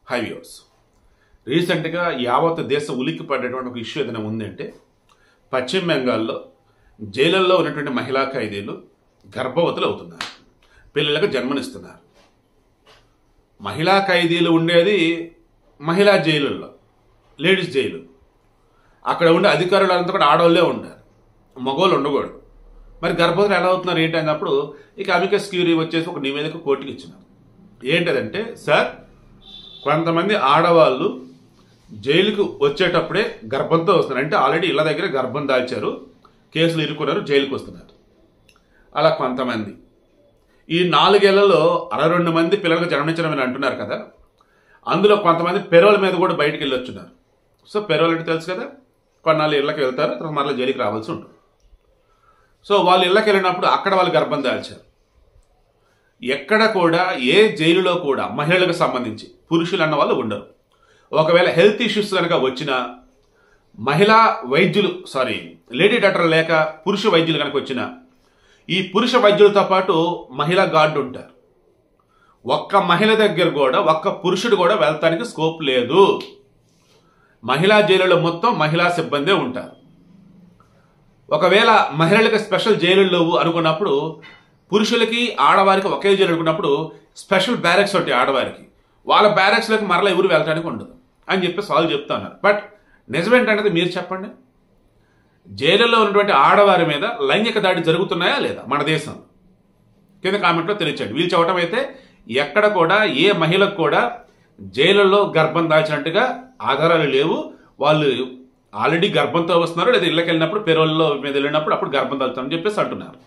High viewers, రీసెంట్గా యావత్ దేశం ఉలిక్కి పడేటువంటి ఒక ఇష్యూ ఏదైనా ఉందంటే పశ్చిమ బెంగాల్లో జైళ్ళల్లో ఉన్నటువంటి మహిళా ఖైదీలు గర్భవతులు అవుతున్నారు, పిల్లలకు జన్మనిస్తున్నారు. మహిళా ఖైదీలు ఉండేది మహిళా జైలుల్లో, లేడీస్ జైలు. అక్కడ ఉండే అధికారులంతా కూడా ఆడవాళ్ళే ఉంటారు, మగవాళ్ళు ఉండకూడదు. మరి గర్భవతులు ఎలా అవుతున్నారు ఏంటి అన్నప్పుడు ఇక అమికస్ క్యూరీ వచ్చేసి ఒక నివేదిక కోర్టుకి ఇచ్చినారు. ఏంటదంటే, సార్ కొంతమంది ఆడవాళ్ళు జైలుకు వచ్చేటప్పుడే గర్భంతో వస్తున్నారు, అంటే ఆల్రెడీ ఇళ్ళ దగ్గర గర్భం దాల్చారు, కేసులు ఇరుక్కున్నారు, జైలుకు వస్తున్నారు. అలా కొంతమంది ఈ 4 ఏళ్లలో 62 మంది పిల్లలకు జన్మనించడం అని అంటున్నారు కదా, అందులో కొంతమంది పెరోల్ మీద కూడా బయటికి వెళ్ళొచ్చున్నారు. సో పెరోల్ అంటే తెలుసు కదా, కొన్నాళ్ళు ఇళ్ళకి వెళ్తారు, తర్వాత మరలా జైలుకి రావాల్సి ఉంటుంది. సో వాళ్ళు ఇళ్ళకి వెళ్ళినప్పుడు అక్కడ వాళ్ళు గర్భం దాల్చారు. ఎక్కడ కూడా ఏ జైలులో కూడా మహిళలకు సంబంధించి పురుషులు అన్న వాళ్ళు ఉండరు. ఒకవేళ హెల్త్ ఇష్యూస్ కనుక వచ్చినా మహిళా వైద్యులు లేడీ డాక్టర్ లేక పురుష వైద్యులు కనుక వచ్చినా ఈ పురుష వైద్యులతో పాటు మహిళా గార్డు ఉంటారు. ఒక్క మహిళ దగ్గర కూడా ఒక్క పురుషుడు కూడా వెళ్తానికి స్కోప్ లేదు. మహిళా జైలులో మొత్తం మహిళా సిబ్బందే ఉంటారు. ఒకవేళ మహిళలకు స్పెషల్ జైలు అనుకున్నప్పుడు పురుషులకి ఆడవారికి ఒకే జైలు అనుకున్నప్పుడు స్పెషల్ బ్యారెక్స్ ఉంటాయి ఆడవారికి, వాళ్ళ బ్యారెక్స్లోకి మరలా ఎవరు వెళ్ళడానికి ఉండదు అని చెప్పేసి వాళ్ళు చెప్తా ఉన్నారు. బట్ నిజమేంటనేది మీరు చెప్పండి. జైలులో ఉన్నటువంటి ఆడవారి మీద లైంగిక దాడి జరుగుతున్నాయా లేదా మన దేశంలో? కింద కామెంట్లో తెలియచేయండి. వీళ్ళు చెప్పడం అయితే ఎక్కడ కూడా ఏ మహిళకు కూడా జైలులో గర్భం దాచినట్టుగా ఆధారాలు లేవు. వాళ్ళు ఆల్రెడీ గర్భంతో వస్తున్నారు, లేదా ఇళ్ళకి వెళ్ళినప్పుడు పెరోల్లో మీద వెళ్ళినప్పుడు అప్పుడు గర్భం దాల్చుతారని చెప్పేసి అంటున్నారు.